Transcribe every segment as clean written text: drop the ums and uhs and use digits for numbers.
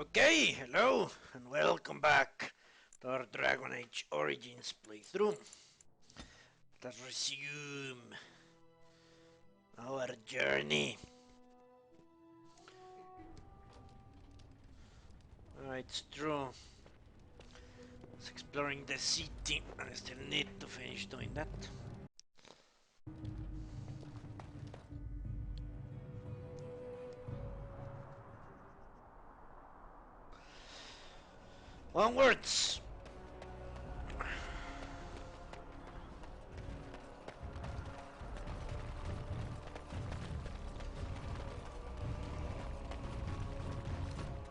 Okay, hello and welcome back to our Dragon Age Origins playthrough. Let's resume our journey. Alright, it's true. It's exploring the city, and I still need to finish doing that. Onwards!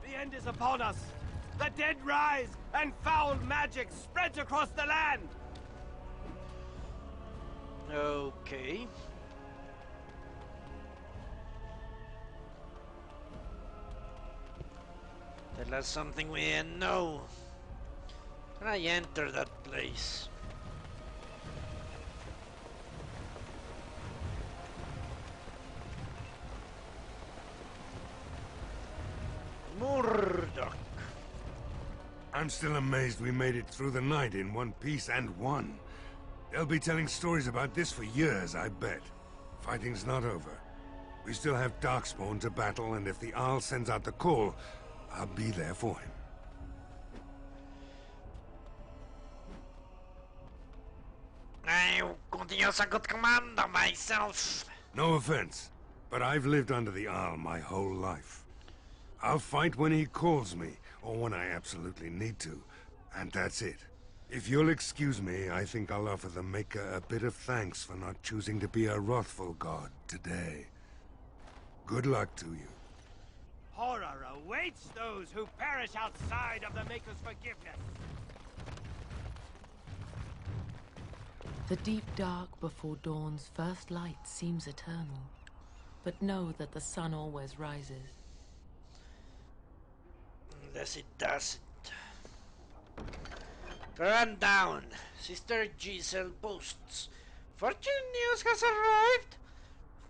The end is upon us! The dead rise, and foul magic spreads across the land! Okay. Tell us something we didn't know. Can I enter that place? Murdoch. I'm still amazed we made it through the night in one piece and won. They'll be telling stories about this for years, I bet. Fighting's not over. We still have Darkspawn to battle, and if the Owl sends out the call, I'll be there for him. I continue a good commander myself. No offense, but I've lived under the Owl my whole life. I'll fight when he calls me, or when I absolutely need to, and that's it. If you'll excuse me, I think I'll offer the Maker a bit of thanks for not choosing to be a wrathful god today. Good luck to you. Horror awaits those who perish outside of the Maker's forgiveness! The deep dark before dawn's first light seems eternal, but know that the sun always rises. Unless it doesn't. Run down. Sister Giselle posts. Fortune news has arrived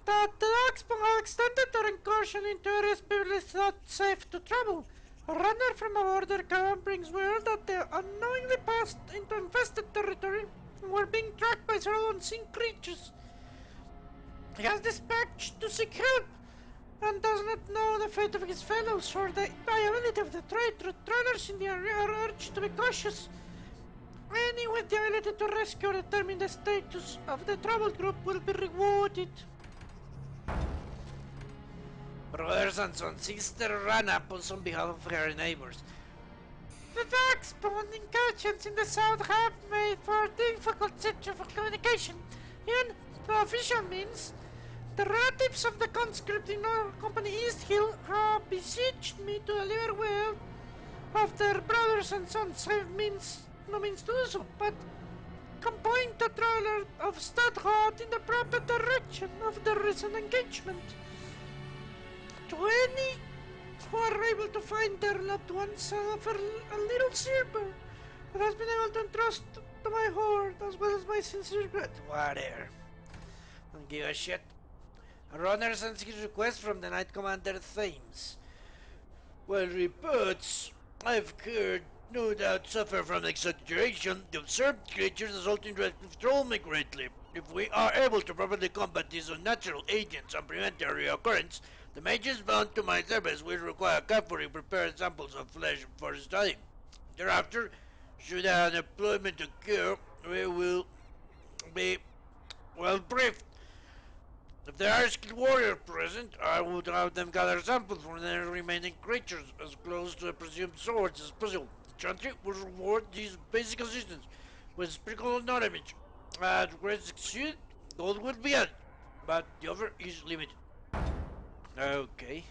that the Darkspawn have extended their incursion into areas previously thought safe to travel. A runner from a border caravan brings word that they unknowingly passed into infested territory and were being tracked by several unseen creatures. He has dispatched to seek help and does not know the fate of his fellows or the viability of the trade. Runners in the area are urged to be cautious. Any with the ability to rescue or determine the status of the troubled group will be rewarded. Brothers and sons, Sister Rana pulls on behalf of her neighbors. The Darkspawn incursions in the south have made for a difficult situation for communication. Even the official means, the relatives of the conscript in our company East Hill have beseeched me to deliver word of their brothers and sons. I have no means to do so, but can point the traveler of Stadtrat in the proper direction of the recent engagement. To any who are able to find their loved ones, I offer a little silver that has been able to entrust to my hoard, as well as my sincere gratitude. Whatever. Don't give a shit. A runner sends his request from the Knight Commander Thames. Well, reports I've heard no doubt suffer from exaggeration. The observed creatures assaulting Redcliff trouble me greatly. If we are able to properly combat these unnatural agents and prevent their reoccurrence, the mages bound to my service will require carefully prepared samples of flesh for study. Thereafter, should our deployment occur, we will be well briefed. If there are skilled warriors present, I would have them gather samples from the remaining creatures as close to the presumed swords as possible. The chantry will reward these basic assistance with sprinkle of knowledge. At great succeed, gold will be added, but the offer is limited. Okay.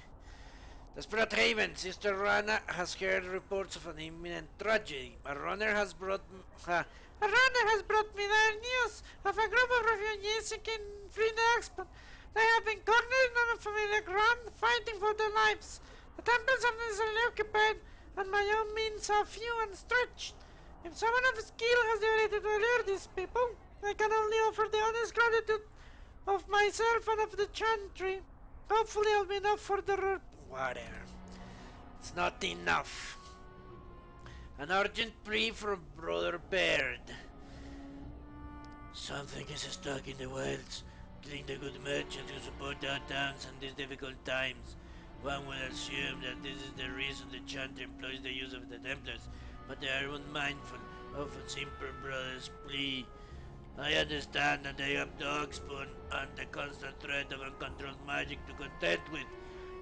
Desperate Haven, Sister Rana has heard reports of an imminent tragedy. A runner has brought me dire news of a group of refugees seeking free Darkspawn. They have been cornered on unfamiliar ground, fighting for their lives. The temples are necessarily occupied, and my own means are few and stretched. If someone of skill has the ability to lure these people, I can only offer the honest gratitude of myself and of the chantry. Hopefully, I'll be enough for the whatever. It's not enough. An urgent plea from Brother Baird. Something is stuck in the wilds, killing the good merchants who support our towns in these difficult times. One would assume that this is the reason the chanter employs the use of the Templars, but they are unmindful of a simple brother's plea. I understand that they have Darkspawn and the constant threat of uncontrolled magic to contend with,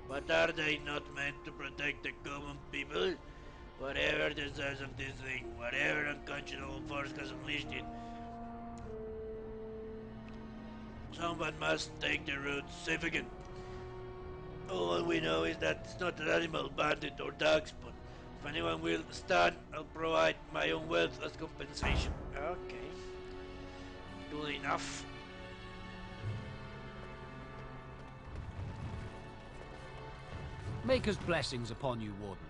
but are they not meant to protect the common people? Whatever the source of this thing, whatever unconscionable force has unleashed it, someone must take the road safe again. All we know is that it's not an animal, bandit, or darkspawn. If anyone will stand, I'll provide my own wealth as compensation. Okay. Good enough. Maker's blessings upon you, Warden.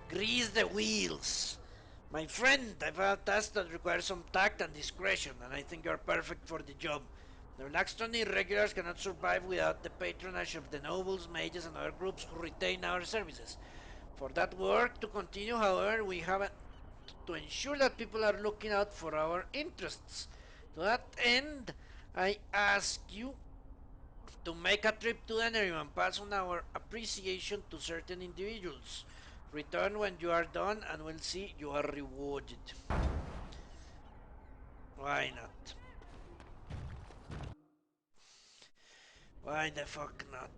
Grease the wheels. My friend, I've had tasks that require some tact and discretion, and I think you're perfect for the job. The Laxton irregulars cannot survive without the patronage of the nobles, mages, and other groups who retain our services. For that work to continue, however, we have to ensure that people are looking out for our interests. To that end, I ask you to make a trip to the Nerium and pass on our appreciation to certain individuals. Return when you are done and we'll see you are rewarded. Why not? Why the fuck not?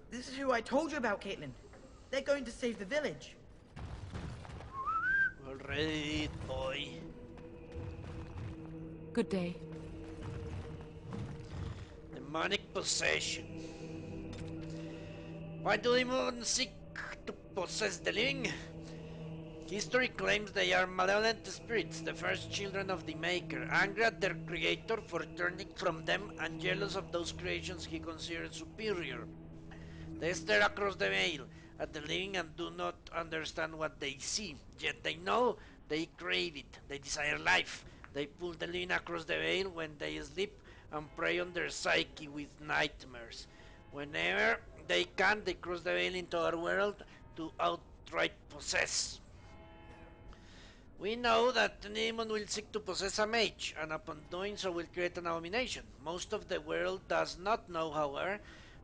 This is who I told you about, Caitlin. They're going to save the village. Already did, boy. Good day. Demonic possession. Why do demons seek to possess the living? History claims they are malevolent spirits, the first children of the Maker, angry at their creator for turning from them and jealous of those creations he considers superior. They stare across the veil at the living and do not understand what they see, yet they know they crave it, they desire life. They pull the living across the veil when they sleep and prey on their psyche with nightmares. Whenever they can, they cross the veil into our world to outright possess. We know that the demon will seek to possess a mage, and upon doing so will create an abomination. Most of the world does not know, however,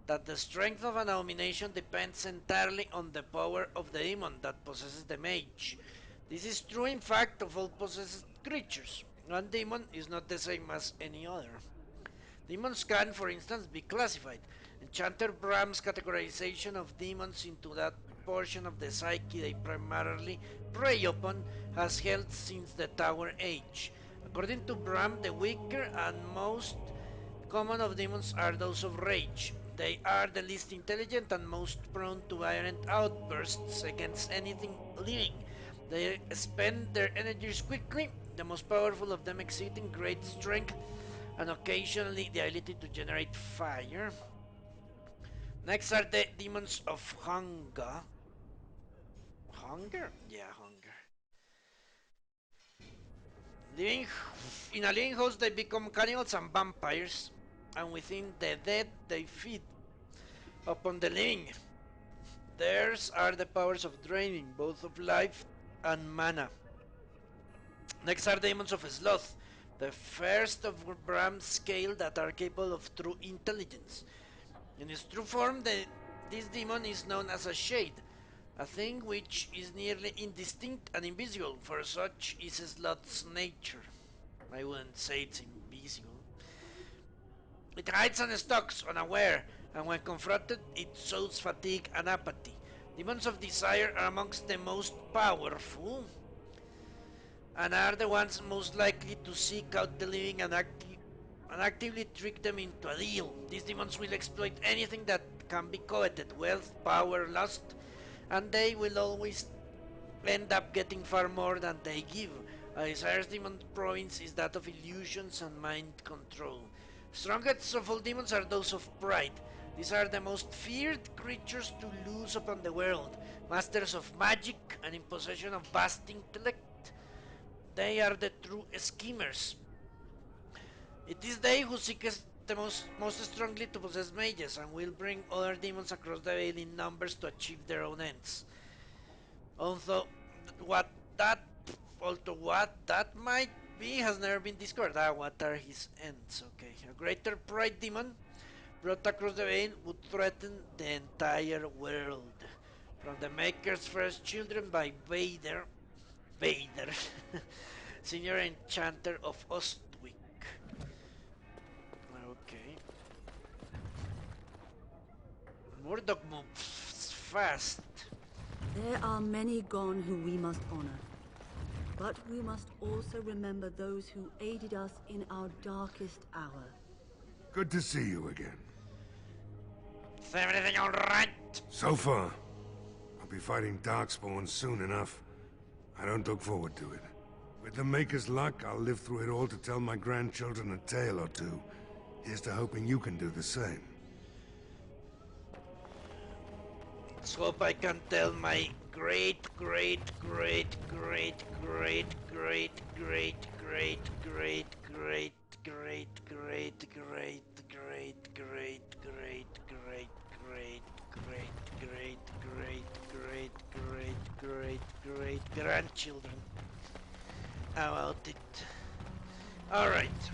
that the strength of an abomination depends entirely on the power of the demon that possesses the mage. This is true, in fact, of all possessed creatures. One demon is not the same as any other. Demons can, for instance, be classified. Enchanter Bram's categorization of demons into that portion of the psyche they primarily prey upon has held since the Tower Age. According to Bram, the weaker and most common of demons are those of rage. They are the least intelligent and most prone to violent outbursts against anything living. They spend their energies quickly, the most powerful of them exhibiting great strength and occasionally the ability to generate fire. Next are the demons of hunger. Hunger? Yeah, hunger. Living in a living host, they become cannibals and vampires, and within the dead, they feed upon the living. Theirs are the powers of draining, both of life and mana. Next are demons of sloth, the first of Bram's scale that are capable of true intelligence. In its true form, this demon is known as a shade, a thing which is nearly indistinct and invisible, for such is Sloth's nature. I wouldn't say it's invisible. It hides and stalks unaware, and when confronted, it shows fatigue and apathy. Demons of desire are amongst the most powerful, and are the ones most likely to seek out the living and actively trick them into a deal. These demons will exploit anything that can be coveted, wealth, power, lust, and they will always end up getting far more than they give. A desire's demon province is that of illusions and mind control. Strongest of all demons are those of pride. These are the most feared creatures to loose upon the world, masters of magic and in possession of vast intellect. They are the true schemers. It is they who seek the most strongly to possess mages and will bring other demons across the veil in numbers to achieve their own ends. Although what that might be has never been discovered. What are his ends? Okay, a greater pride demon brought across the veil would threaten the entire world. From the Maker's first children by Vader, senior enchanter of Ostwick. Okay. Murdoch moves fast. There are many gone who we must honor. But we must also remember those who aided us in our darkest hour. Good to see you again. Is everything alright? So far. I'll be fighting Darkspawn soon enough. I don't look forward to it. With the Maker's luck, I'll live through it all to tell my grandchildren a tale or two. Here's to hoping you can do the same. Let's hope I can tell my great grandchildren about it. Alright.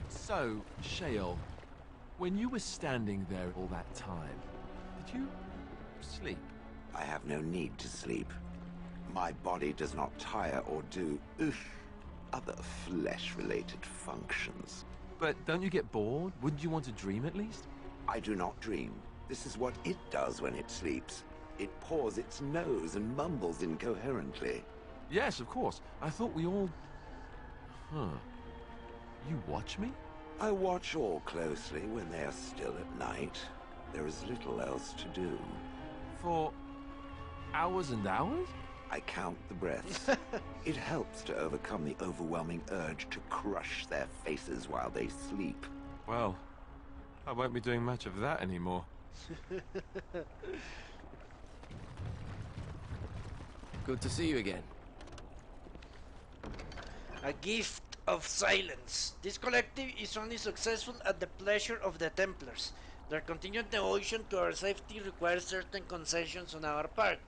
So, Shale, when you were standing there all that time, did you sleep? I have no need to sleep. My body does not tire or do other flesh-related functions. But don't you get bored? Wouldn't you want to dream at least? I do not dream. This is what it does when it sleeps. It paws its nose and mumbles incoherently. Yes, of course. I thought we all... Huh. You watch me? I watch all closely when they are still at night. There is little else to do. For hours and hours? I count the breaths. It helps to overcome the overwhelming urge to crush their faces while they sleep. Well, I won't be doing much of that anymore. Good to see you again. A gift of silence. This collective is only successful at the pleasure of the Templars. Their continued devotion to our safety requires certain concessions on our part.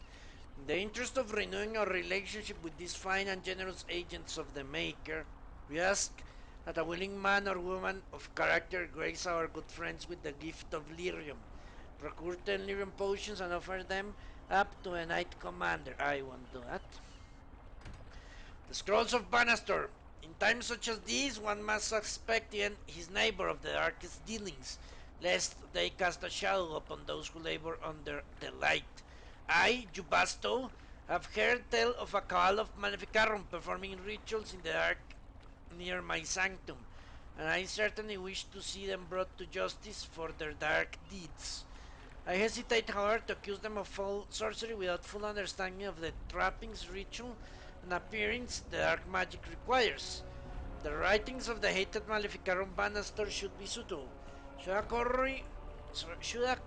In the interest of renewing our relationship with these fine and generous agents of the Maker, we ask that a willing man or woman of character grace our good friends with the gift of lyrium. Procure 10 lyrium potions and offer them up to a Knight Commander. I won't do that. The Scrolls of Banastor. In times such as these, one must suspect his neighbor of the darkest dealings, lest they cast a shadow upon those who labor under the light. I, Jubasto, have heard tell of a cabal of Maleficarum performing rituals in the dark near my sanctum, and I certainly wish to see them brought to justice for their dark deeds. I hesitate, however, to accuse them of foul sorcery without full understanding of the trappings, ritual, and appearance the dark magic requires. The writings of the hated Maleficarum Banastor should be suitable. Should a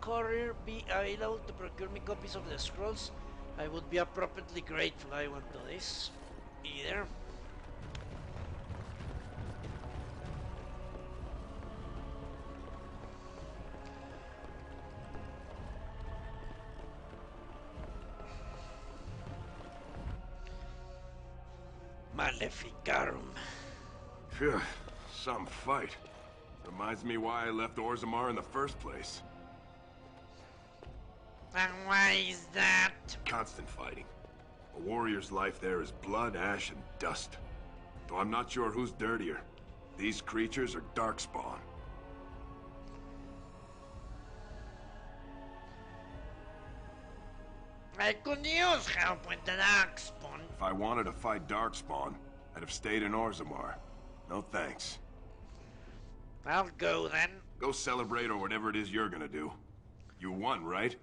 courier be available to procure me copies of the scrolls, I would be appropriately grateful. I won't do this either. Maleficarum. Phew, some fight. Reminds me why I left Orzammar in the first place. And why is that? Constant fighting. A warrior's life there is blood, ash, and dust. Though I'm not sure who's dirtier. These creatures are Darkspawn. I could use help with the Darkspawn. If I wanted to fight Darkspawn, I'd have stayed in Orzammar. No thanks. I'll go then. Go celebrate or whatever it is you're gonna do. You won, right?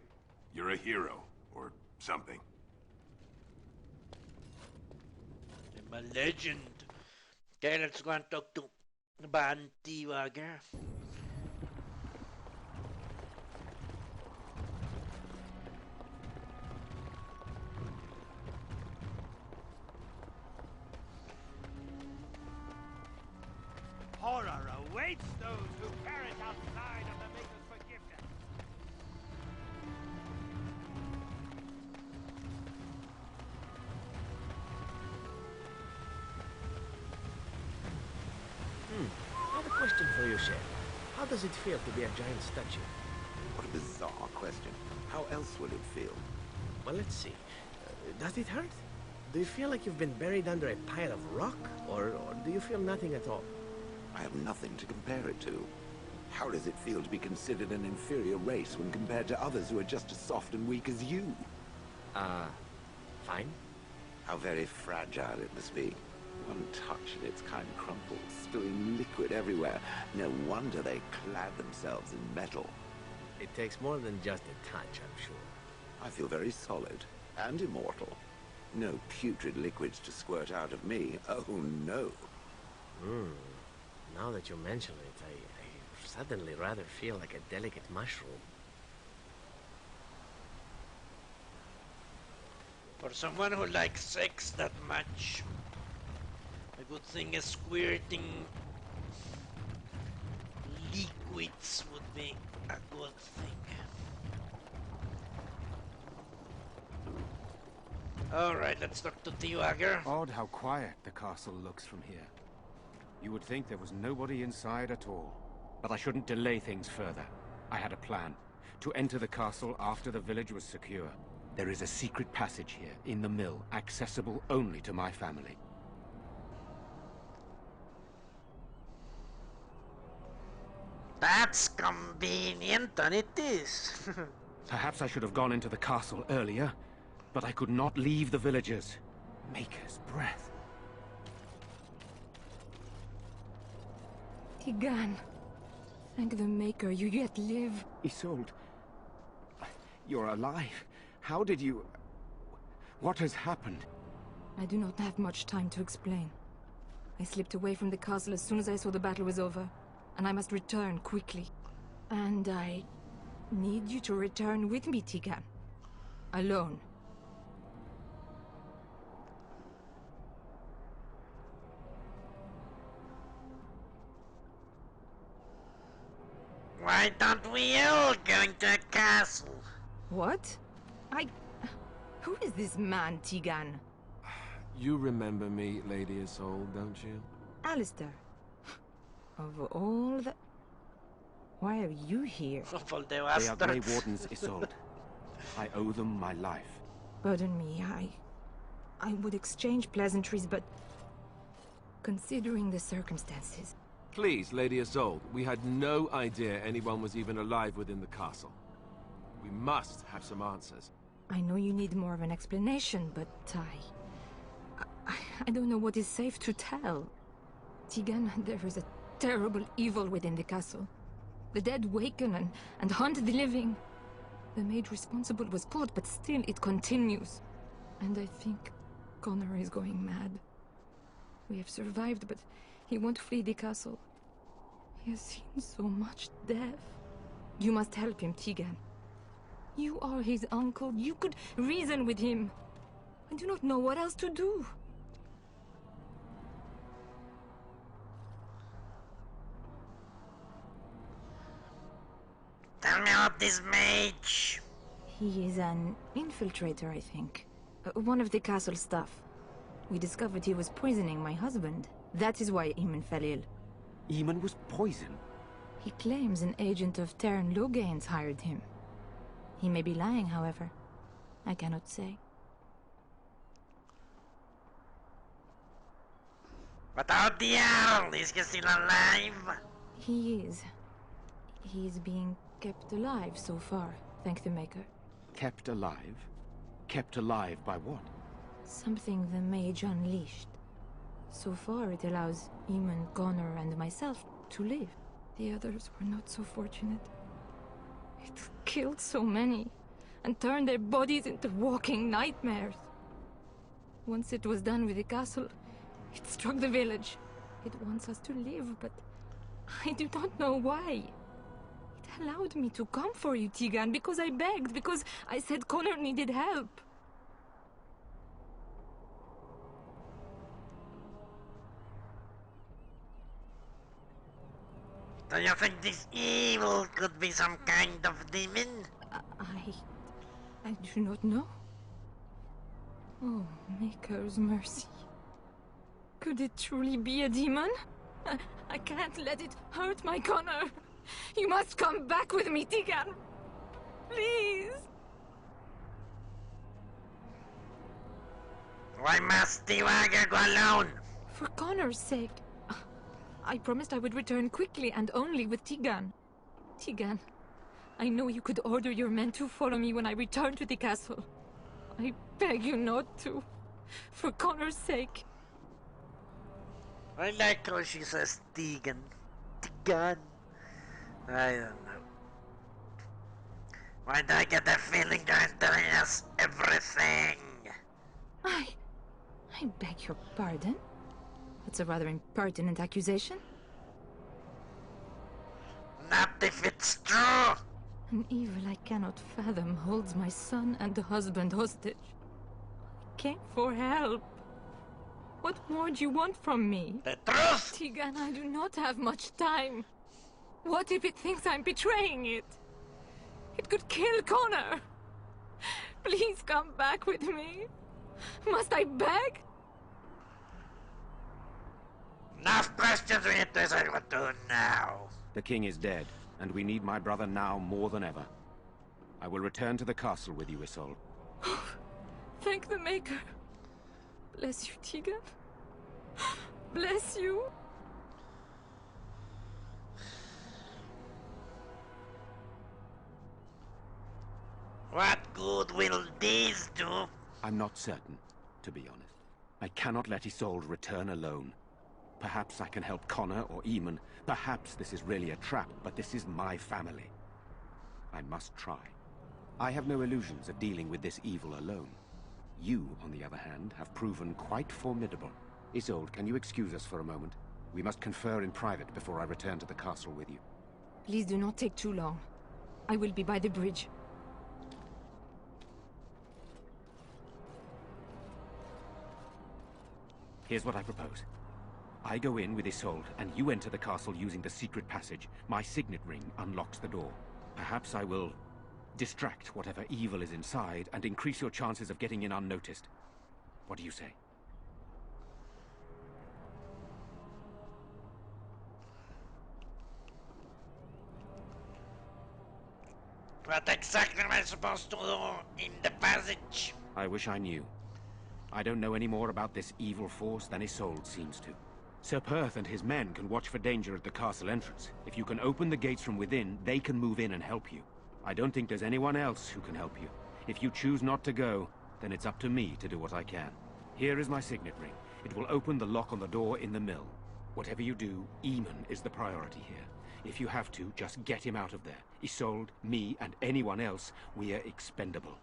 You're a hero. Or something. I'm a legend. Okay, let's go and talk to Bantiwagger. hates those who perish outside of the Maker's forgiveness. I have a question for you, Chef. How does it feel to be a giant statue? What a bizarre question. How else would it feel? Well, let's see. Does it hurt? Do you feel like you've been buried under a pile of rock? Or do you feel nothing at all? I have nothing to compare it to. How does it feel to be considered an inferior race when compared to others who are just as soft and weak as you? Fine. How very fragile it must be. One touch and its kind crumples, spilling liquid everywhere. No wonder they clad themselves in metal. It takes more than just a touch, I'm sure. I feel very solid and immortal. No putrid liquids to squirt out of me. Oh, no. Now that you mention it, I suddenly rather feel like a delicate mushroom. For someone who likes sex that much, a good thing is squirting liquids would be a good thing. Alright, let's talk to Tiwagger. Odd how quiet the castle looks from here. You would think there was nobody inside at all. But I shouldn't delay things further. I had a plan. To enter the castle after the village was secure. There is a secret passage here, in the mill, accessible only to my family. That's convenient, and it is. Perhaps I should have gone into the castle earlier, but I could not leave the villagers. Maker's breath. Tigan, thank the Maker you yet live. Isolde, you're alive. How did you... What has happened? I do not have much time to explain. I slipped away from the castle as soon as I saw the battle was over, and I must return quickly. And I need you to return with me, Tigan. Alone. Why don't we all go into a castle? What? Who is this man, Tigan? You remember me, Lady Isolde, don't you? Alistair. Of all the... Why are you here? They are Grey Wardens, Isolde. I owe them my life. Pardon me, I would exchange pleasantries, but... considering the circumstances... Please, Lady Isolde, we had no idea anyone was even alive within the castle. We must have some answers. I know you need more of an explanation, but I don't know what is safe to tell. Tigan, there is a terrible evil within the castle. The dead waken and hunt the living. The mage responsible was caught, but still it continues. And I think Connor is going mad. We have survived, but he won't flee the castle. He has seen so much death. You must help him, Tigan. You are his uncle. You could reason with him. I do not know what else to do. Tell me about this mage. He is an infiltrator, I think. One of the castle staff. We discovered he was poisoning my husband. That is why Eamon fell ill. Eamon was poisoned? He claims an agent of Terran Logain's hired him. He may be lying, however. I cannot say. But how the hell is he still alive? He is. He is being kept alive so far, thank the Maker. Kept alive? Kept alive by what? Something the Mage unleashed. So far, it allows Eamon, Connor, and myself to live. The others were not so fortunate. It killed so many, and turned their bodies into walking nightmares. Once it was done with the castle, it struck the village. It wants us to live, but I do not know why. It allowed me to come for you, Tigan, because I begged, because I said Connor needed help. you think this evil could be some kind of demon? I do not know. Oh, Maker's mercy. Could it truly be a demon? I can't let it hurt my Connor. You must come back with me, Tegan. Please. Why must the wagger go alone? For Connor's sake. I promised I would return quickly and only with Tegan. Tegan, I know you could order your men to follow me when I return to the castle. I beg you not to. For Connor's sake. I like how she says Tegan. Tegan. I don't know. Why do I get the feeling you're telling us everything? I beg your pardon? That's a rather impertinent accusation. Not if it's true! An evil I cannot fathom holds my son and husband hostage. I came for help. What more do you want from me? The truth! Tegan, I do not have much time. What if it thinks I'm betraying it? It could kill Connor. Please come back with me. Must I beg? Enough questions, we need to decide what to do now. The king is dead, and we need my brother now more than ever. I will return to the castle with you, Isolde. Thank the Maker. Bless you, Tegan. Bless you. What good will these do? I'm not certain, to be honest. I cannot let Isolde return alone. Perhaps I can help Connor or Eamon. Perhaps this is really a trap, but this is my family. I must try. I have no illusions of dealing with this evil alone. You, on the other hand, have proven quite formidable. Isolde, can you excuse us for a moment? We must confer in private before I return to the castle with you. Please do not take too long. I will be by the bridge. Here's what I propose. I go in with Isolde, and you enter the castle using the secret passage. My signet ring unlocks the door. Perhaps I will distract whatever evil is inside and increase your chances of getting in unnoticed. What do you say? What exactly am I supposed to do in the passage? I wish I knew. I don't know any more about this evil force than Isolde seems to. Sir Perth and his men can watch for danger at the castle entrance. If you can open the gates from within, they can move in and help you. I don't think there's anyone else who can help you. If you choose not to go, then it's up to me to do what I can. Here is my signet ring. It will open the lock on the door in the mill. Whatever you do, Eamon is the priority here. If you have to, just get him out of there. Isolde, me, and anyone else, we are expendable.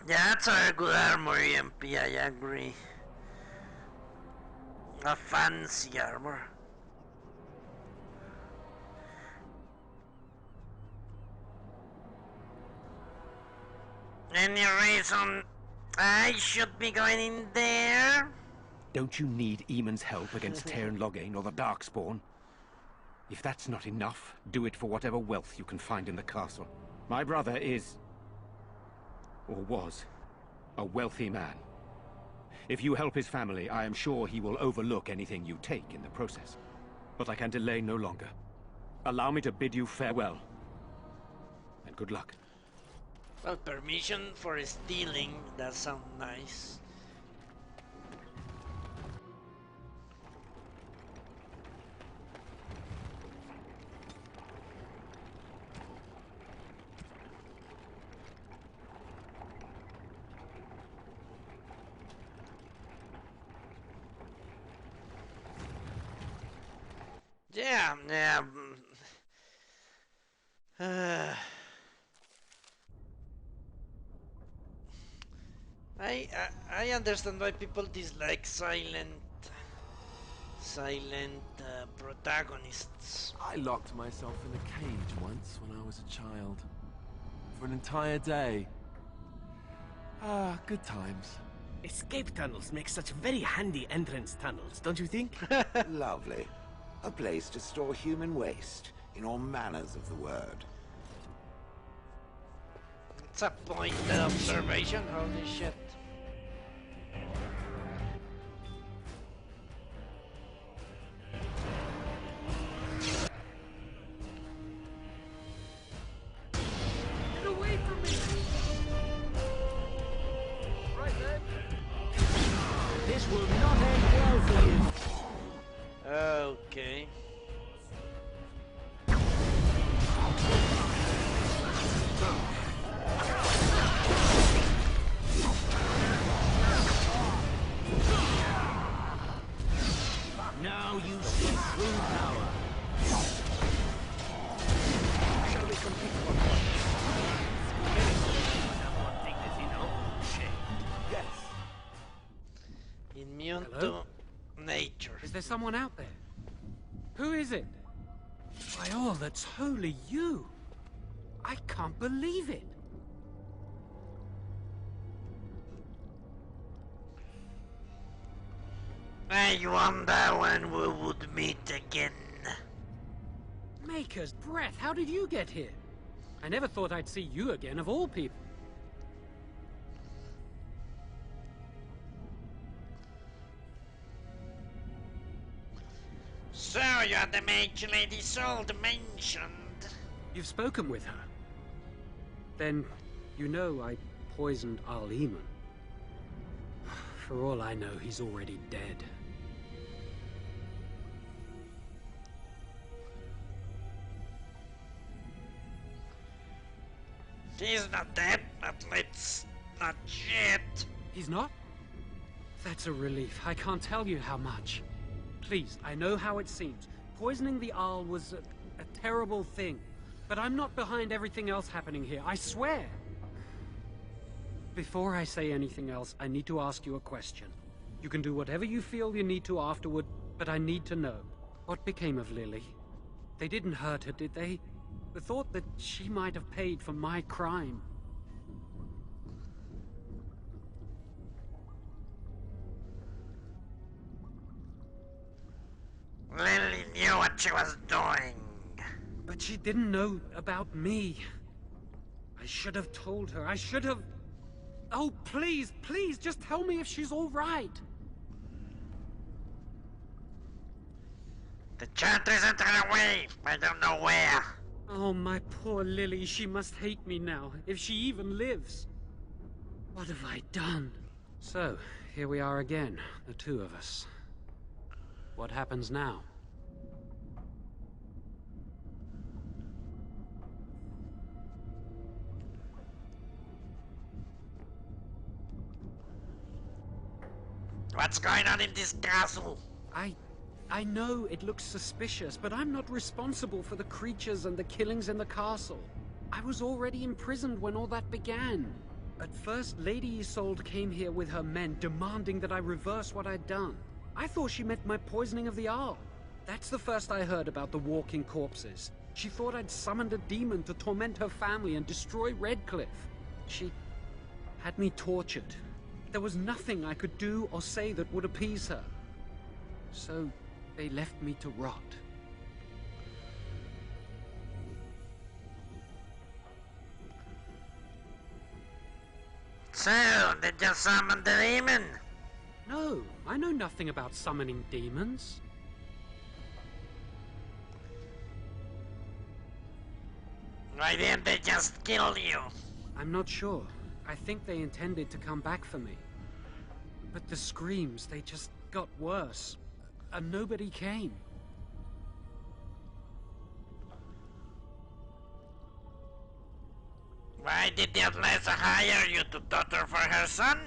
Yeah, that's a good armor, MP, I agree. A fancy armor. Any reason I should be going in there? Don't you need Eamon's help against Tairn Loghain or the Darkspawn? If that's not enough, do it for whatever wealth you can find in the castle. My brother is, or was, a wealthy man. If you help his family, I am sure he will overlook anything you take in the process. But I can delay no longer. Allow me to bid you farewell. And good luck. Well, permission for stealing, that sounds nice. Yeah. I understand why people dislike silent Silent protagonists. I locked myself in a cage once when I was a child. For an entire day. Ah, good times. Escape tunnels make such very handy entrance tunnels, don't you think? Lovely. A place to store human waste, in all manners of the word. It's a point of observation, holy shit. Get away from me! Right then. This will not end well for you. Okay. Now you see true power. Shall we compete for one dignity, no? Yes. Immune Hello? to nature. Is there someone out there? Who is it? By all that's holy, you! I can't believe it! I wonder when we would meet again. Maker's breath, how did you get here? I never thought I'd see you again, of all people. So you're the mage Lady Sold mentioned. You've spoken with her. Then, you know I poisoned Al-Eman. For all I know, he's already dead. He's not dead, at least not yet. He's not? That's a relief. I can't tell you how much. Please, I know how it seems. Poisoning the Arl was a terrible thing. But I'm not behind everything else happening here, I swear. Before I say anything else, I need to ask you a question. You can do whatever you feel you need to afterward, but I need to know. What became of Lily? They didn't hurt her, did they? The thought that she might have paid for my crime. Lily knew what she was doing. But she didn't know about me. I should have told her. I should have... Oh, please, please, just tell me if she's all right. The Chantress ran away. I don't know where. Oh, my poor Lily. She must hate me now, if she even lives. What have I done? So, here we are again, the two of us. What happens now? What's going on in this castle? I know it looks suspicious, but I'm not responsible for the creatures and the killings in the castle. I was already imprisoned when all that began. At first, Lady Isolde came here with her men, demanding that I reverse what I'd done. I thought she meant my poisoning of the Arl. That's the first I heard about the walking corpses. She thought I'd summoned a demon to torment her family and destroy Redcliff. She had me tortured. There was nothing I could do or say that would appease her. So, they left me to rot. So, did you summon the demon? No, I know nothing about summoning demons. Why didn't they just kill you? I'm not sure. I think they intended to come back for me. But the screams, they just got worse. And nobody came. Why did the Heartless hire you to tutor for her son?